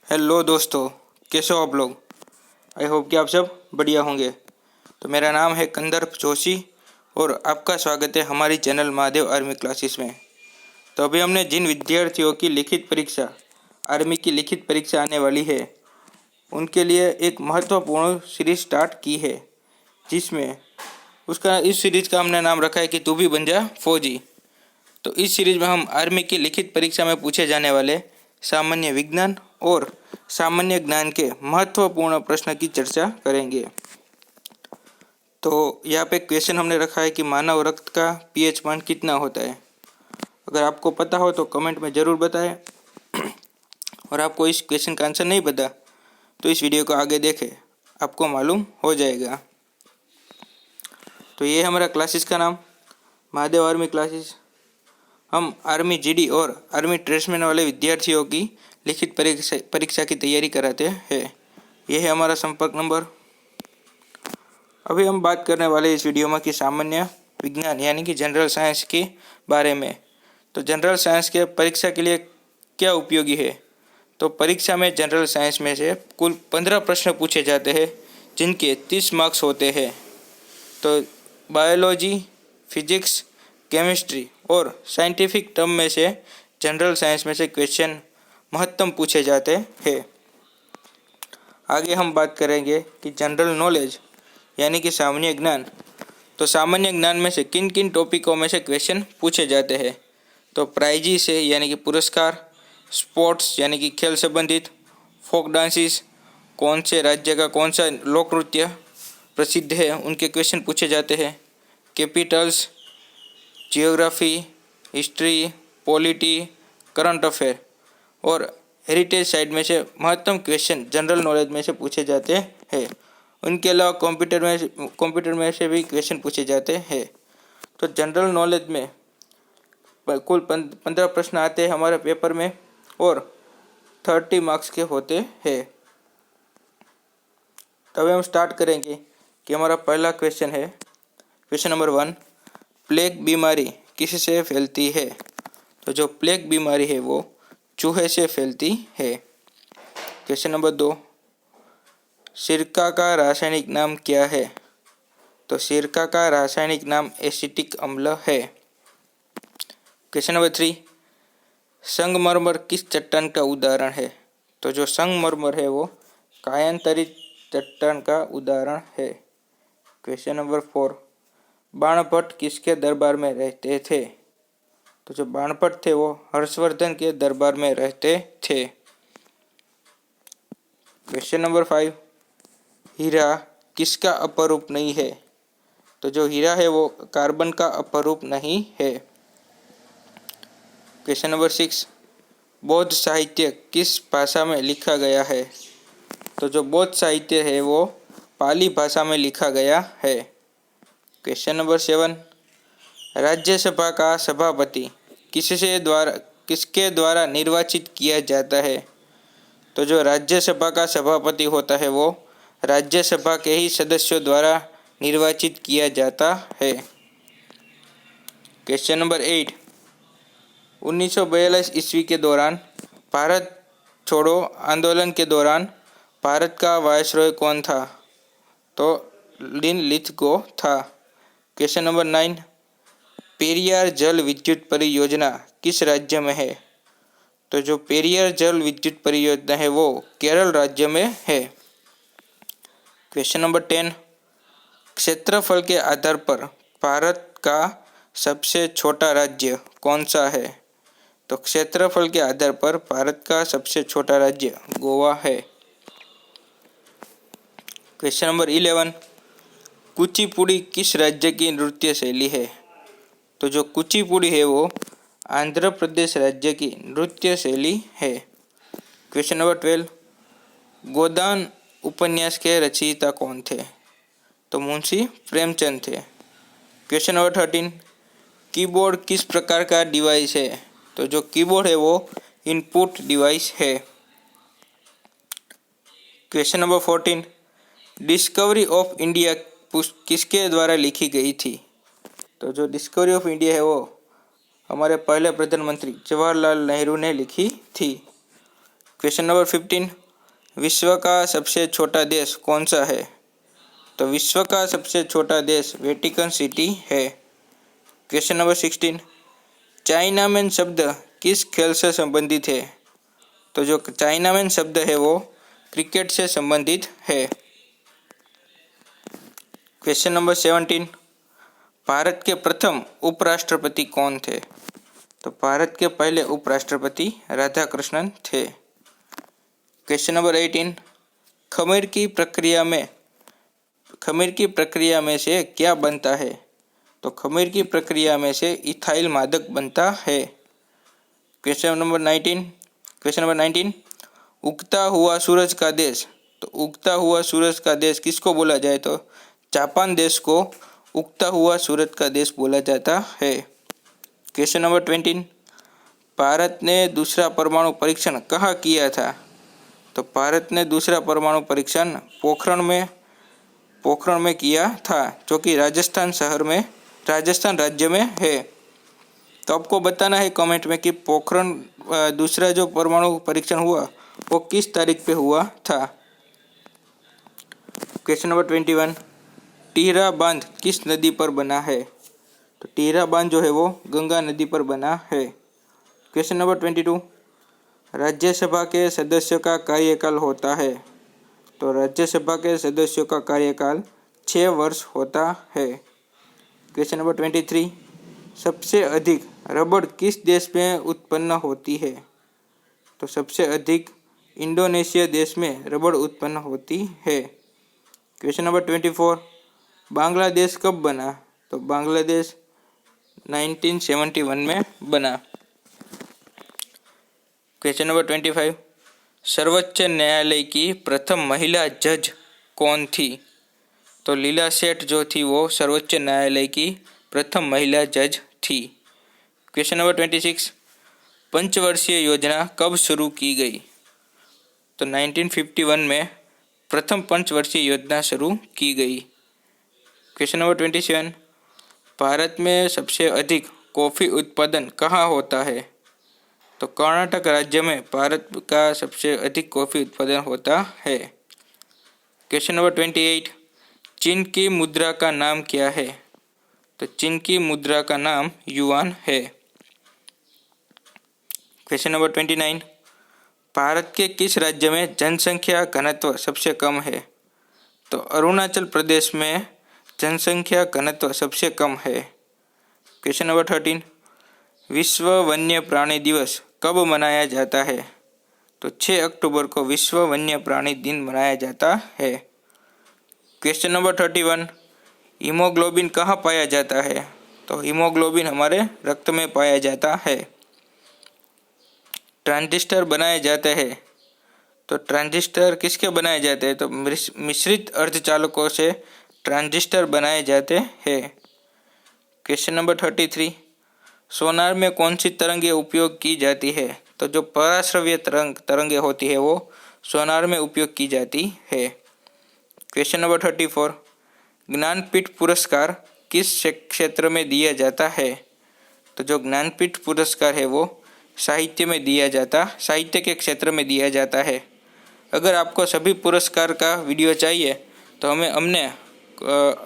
Hello दोस्तों, कैसे हो आप लोग। आई होप कि आप सब बढ़िया होंगे। तो मेरा नाम है कंदर्प जोशी और आपका स्वागत है हमारी चैनल महादेव आर्मी क्लासेस में। तो अभी हमने जिन विद्यार्थियों की लिखित परीक्षा आर्मी की लिखित परीक्षा आने वाली है उनके लिए एक महत्वपूर्ण सीरीज स्टार्ट की है, जिसमें इस सीरीज का हमने नाम रखा है कि तू भी बन जा फौजी। तो इस सीरीज में हम आर्मी की लिखित परीक्षा में पूछे जाने वाले सामान्य विज्ञान और सामान्य ज्ञान के महत्वपूर्ण प्रश्न की चर्चा करेंगे। तो यहाँ पे क्वेश्चन हमने रखा है कि मानव रक्त का पीएच मान कितना होता है। अगर आपको पता हो तो कमेंट में ज़रूर बताएं, और आपको इस क्वेश्चन का आंसर नहीं पता तो इस वीडियो को आगे देखें, आपको मालूम हो जाएगा। तो ये हमारा क्लासेस का नाम महादेव आर्मी क्लासेस। हम आर्मी जीडी और आर्मी ट्रेड्समैन वाले विद्यार्थियों की लिखित परीक्षा की तैयारी कराते हैं। यह है हमारा संपर्क नंबर। अभी हम बात करने वाले इस वीडियो में कि सामान्य विज्ञान यानी कि जनरल साइंस के बारे में। तो जनरल साइंस के परीक्षा के लिए क्या उपयोगी है। तो परीक्षा में जनरल साइंस में से कुल 15 प्रश्न पूछे जाते हैं, जिनके 30 मार्क्स होते हैं। तो बायोलॉजी, फिजिक्स, केमिस्ट्री और साइंटिफिक टर्म में से जनरल साइंस में से क्वेश्चन महत्तम पूछे जाते हैं। आगे हम बात करेंगे कि जनरल नॉलेज यानी कि सामान्य ज्ञान। तो सामान्य ज्ञान में से किन किन टॉपिकों में से क्वेश्चन पूछे जाते हैं। तो प्राइजी से यानी कि पुरस्कार, स्पोर्ट्स यानी कि खेल संबंधित, फोक डांसिस, कौन से राज्य का कौन सा लोक नृत्य प्रसिद्ध है उनके क्वेश्चन पूछे जाते हैं, Capitals, geography, history, polity, current affair और हेरिटेज साइड में से महत्तम क्वेश्चन जनरल नॉलेज में से पूछे जाते हैं। उनके अलावा कंप्यूटर में से भी क्वेश्चन पूछे जाते हैं। तो जनरल नॉलेज में कुल 15 प्रश्न आते हैं हमारे पेपर में और 30 मार्क्स के होते हैं। तब हम स्टार्ट करेंगे कि हमारा पहला क्वेश्चन है, क्वेश्चन नंबर 1, प्लेग बीमारी किससे फैलती है। तो जो प्लेग बीमारी है वो चूहे से फैलती है। क्वेश्चन नंबर 2, सिरका का रासायनिक नाम क्या है। तो सिरका का रासायनिक नाम एसिटिक अम्ल है। क्वेश्चन नंबर 3, संगमरमर किस चट्टान का उदाहरण है। तो जो संगमरमर है वो कायांतरित चट्टान का उदाहरण है। क्वेश्चन नंबर 4, बाणभट्ट किसके दरबार में रहते थे। तो जो बाणभट्ट थे वो हर्षवर्धन के दरबार में रहते थे। क्वेश्चन नंबर 5, हीरा किसका अपरूप नहीं है। तो जो हीरा है वो कार्बन का अपरूप नहीं है। क्वेश्चन नंबर 6, बौद्ध साहित्य किस भाषा में लिखा गया है। तो जो बौद्ध साहित्य है वो पाली भाषा में लिखा गया है। क्वेश्चन नंबर 7, राज्यसभा का सभापति किसके द्वारा निर्वाचित किया जाता है। तो जो राज्यसभा का सभापति होता है वो राज्यसभा के ही सदस्यों द्वारा निर्वाचित किया जाता है। क्वेश्चन नंबर 8, 1942 ईस्वी के दौरान भारत छोड़ो आंदोलन के दौरान भारत का वायसरॉय कौन था। तो लिनलिथगो था। क्वेश्चन नंबर 9, पेरियार जल विद्युत परियोजना किस राज्य में है। तो जो पेरियार जल विद्युत परियोजना है वो केरल राज्य में है। क्वेश्चन नंबर 10, क्षेत्रफल के आधार पर भारत का सबसे छोटा राज्य कौन सा है। तो क्षेत्रफल के आधार पर भारत का सबसे छोटा राज्य गोवा है। क्वेश्चन नंबर 11, कुचिपुड़ी किस राज्य की नृत्य शैली है। तो जो कुचिपुड़ी है वो आंध्र प्रदेश राज्य की नृत्य शैली है। क्वेश्चन नंबर 12, गोदान उपन्यास के रचयिता कौन थे। तो मुंशी प्रेमचंद थे। क्वेश्चन नंबर 13, कीबोर्ड किस प्रकार का डिवाइस है। तो जो कीबोर्ड है वो इनपुट डिवाइस है। Question number 14, discovery of India किसके द्वारा लिखी गई थी। तो जो डिस्कवरी ऑफ इंडिया है वो हमारे पहले प्रधानमंत्री जवाहरलाल नेहरू ने लिखी थी। क्वेश्चन नंबर 15, विश्व का सबसे छोटा देश कौन सा है? तो विश्व का सबसे छोटा देश वेटिकन सिटी है। क्वेश्चन नंबर 16, चाइना मैन शब्द किस खेल से संबंधित है? तो जो चाइना मैन शब्द है वो क्रिकेट से संबंधित है। क्वेश्चन नंबर 17, भारत के प्रथम उपराष्ट्रपति कौन थे? तो भारत के पहले उपराष्ट्रपति राधाकृष्णन थे। क्वेश्चन नंबर 18, खमीर की प्रक्रिया में से क्या बनता है? तो खमीर की प्रक्रिया में से इथाइल मादक बनता है। क्वेश्चन नंबर 19, उगता हुआ सूरज का देश। तो उगता हुआ सूरज का देश किसको बोला जाए? तो जापान देश को उगता हुआ सूरज का देश बोला जाता है। क्वेश्चन नंबर 20, भारत ने दूसरा परमाणु परीक्षण कहाँ किया था? तो भारत ने दूसरा परमाणु परीक्षण पोखरण में किया था, जो कि राजस्थान राज्य में है। तो आपको बताना है कमेंट में कि पोखरण दूसरा जो परमाणु परीक्षण हुआ वो किस तारीख पे हुआ था। क्वेश्चन नंबर 21, टिहरा बांध किस नदी पर बना है? तो टिहरा बांध जो है वो गंगा नदी पर बना है। क्वेश्चन नंबर 22, राज्यसभा के सदस्यों का कार्यकाल होता है। तो राज्यसभा के सदस्यों का कार्यकाल 6 वर्ष होता है। क्वेश्चन नंबर 23, सबसे अधिक रबड़ किस देश में उत्पन्न होती है? तो सबसे अधिक इंडोनेशिया देश में रबड़ उत्पन्न होती है। क्वेश्चन नंबर 24, बांग्लादेश कब बना? तो बांग्लादेश 1971 में बना। क्वेश्चन नंबर 25, सर्वोच्च न्यायालय की प्रथम महिला जज कौन थी? तो लीला सेठ जो थी वो सर्वोच्च न्यायालय की प्रथम महिला जज थी। क्वेश्चन नंबर 26, पंचवर्षीय योजना कब शुरू की गई? तो 1951 में प्रथम पंचवर्षीय योजना शुरू की गई। क्वेश्चन नंबर 27, भारत में सबसे अधिक कॉफ़ी उत्पादन कहाँ होता है? तो कर्नाटक राज्य में भारत का सबसे अधिक कॉफ़ी उत्पादन होता है। क्वेश्चन नंबर 28, चीन की मुद्रा का नाम क्या है? तो चीन की मुद्रा का नाम युआन है। क्वेश्चन नंबर 29, भारत के किस राज्य में जनसंख्या घनत्व सबसे कम है? तो अरुणाचल प्रदेश में जनसंख्या घनत्व सबसे कम है। क्वेश्चन नंबर 13, विश्व वन्य प्राणी दिवस कब मनाया जाता है? तो 6 अक्टूबर को विश्व वन्य प्राणी दिन मनाया जाता है। क्वेश्चन नंबर 31, हीमोग्लोबिन कहाँ पाया जाता है? तो हीमोग्लोबिन हमारे रक्त में पाया जाता है। ट्रांजिस्टर बनाए जाते हैं। तो ट्रांजिस्टर किसके बनाए जाते हैं? तो मिश्रित अर्धचालकों से ट्रांजिस्टर बनाए जाते हैं। क्वेश्चन नंबर 33, सोनार में कौन सी तरंगें उपयोग की जाती है? तो जो पराश्रव्य तरंगें होती है वो सोनार में उपयोग की जाती है। क्वेश्चन नंबर 34, ज्ञानपीठ पुरस्कार किस क्षेत्र में दिया जाता है? तो जो ज्ञानपीठ पुरस्कार है वो साहित्य के क्षेत्र में दिया जाता है। अगर आपको सभी पुरस्कार का वीडियो चाहिए तो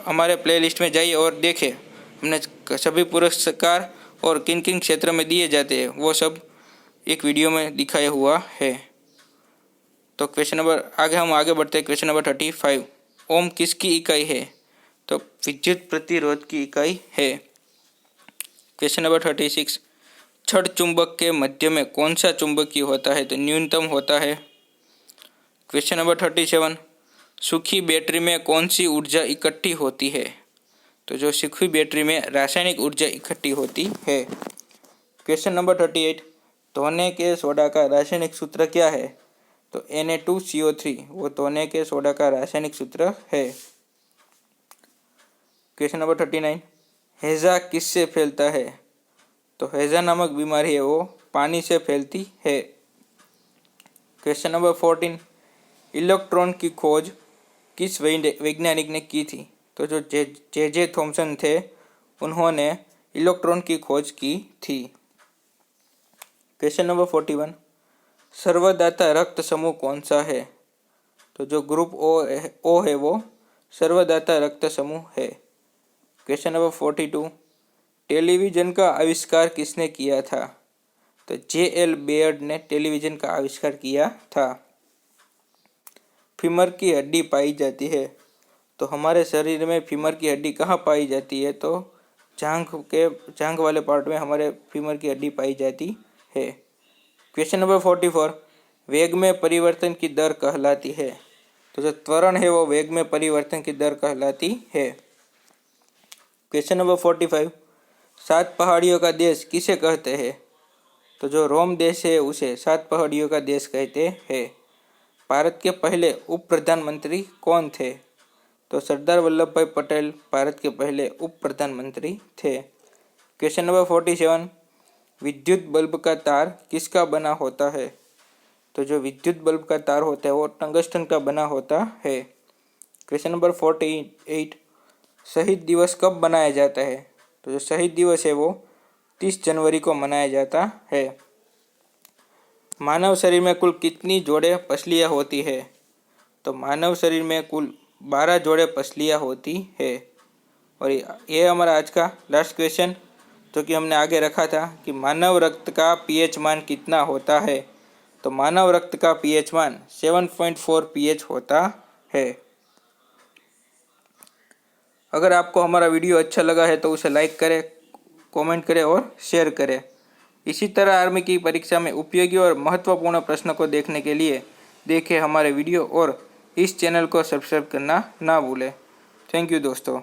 हमारे प्लेलिस्ट में जाइए और देखें हमने सभी पुरस्कार और किन किन क्षेत्र में दिए जाते हैं वो सब एक वीडियो में दिखाया हुआ है। तो हम आगे बढ़ते हैं। क्वेश्चन नंबर 35, ओम किसकी इकाई है? तो विद्युत प्रतिरोध की इकाई है। क्वेश्चन नंबर 36, छड़ चुंबक के मध्य में कौन सा चुंबकीय होता है? तो न्यूनतम होता है। क्वेश्चन नंबर 37, सूखी बैटरी में कौन सी ऊर्जा इकट्ठी होती है? तो जो सूखी बैटरी में रासायनिक ऊर्जा इकट्ठी होती है। क्वेश्चन नंबर 38, धोने के सोडा का रासायनिक सूत्र क्या है? तो Na2CO3 वो धोने के सोडा का रासायनिक सूत्र है। क्वेश्चन नंबर 39, हैजा किससे फैलता है? तो हैजा नामक बीमारी है वो पानी से फैलती है। क्वेश्चन नंबर 14, इलेक्ट्रॉन की खोज किस वैज्ञानिक ने की थी? तो जो जे थॉमसन थे उन्होंने इलेक्ट्रॉन की खोज की थी। क्वेश्चन नंबर 41, सर्वदाता रक्त समूह कौन सा है? तो जो ग्रुप ओ है वो सर्वदाता रक्त समूह है। क्वेश्चन नंबर 42, टेलीविज़न का आविष्कार किसने किया था? तो J.L. बेयर्ड ने टेलीविज़न का आविष्कार किया था। फीमर की हड्डी पाई जाती है। तो हमारे शरीर में फीमर की हड्डी कहाँ पाई जाती है? तो जांघ वाले पार्ट में हमारे फीमर की हड्डी पाई जाती है। क्वेश्चन नंबर 44, वेग में परिवर्तन की दर कहलाती है। तो जो त्वरण है वो वेग में परिवर्तन की दर कहलाती है। क्वेश्चन नंबर 45, 7 पहाड़ियों का देश किसे कहते हैं? तो जो रोम देश है उसे 7 पहाड़ियों का देश कहते हैं। भारत के पहले उप प्रधानमंत्री कौन थे? तो सरदार वल्लभ भाई पटेल भारत के पहले उप प्रधानमंत्री थे। क्वेश्चन नंबर 47, विद्युत बल्ब का तार किसका बना होता है? तो जो विद्युत बल्ब का तार होता है वो टंगस्टन का बना होता है। क्वेश्चन नंबर 48, शहीद दिवस कब मनाया जाता है? तो जो शहीद दिवस है वो 30 जनवरी को मनाया जाता है। मानव शरीर में कुल कितनी जोड़े पसलियाँ होती है? तो मानव शरीर में कुल 12 जोड़े पसलियाँ होती है। और ये हमारा आज का लास्ट क्वेश्चन जो कि हमने आगे रखा था कि मानव रक्त का पीएच मान कितना होता है? तो मानव रक्त का पीएच मान 7.4 पीएच होता है। अगर आपको हमारा वीडियो अच्छा लगा है तो उसे लाइक करें, कमेंट करें और शेयर करें। इसी तरह आर्मी की परीक्षा में उपयोगी और महत्वपूर्ण प्रश्नों को देखने के लिए देखें हमारे वीडियो और इस चैनल को सब्सक्राइब करना ना भूलें। थैंक यू दोस्तों।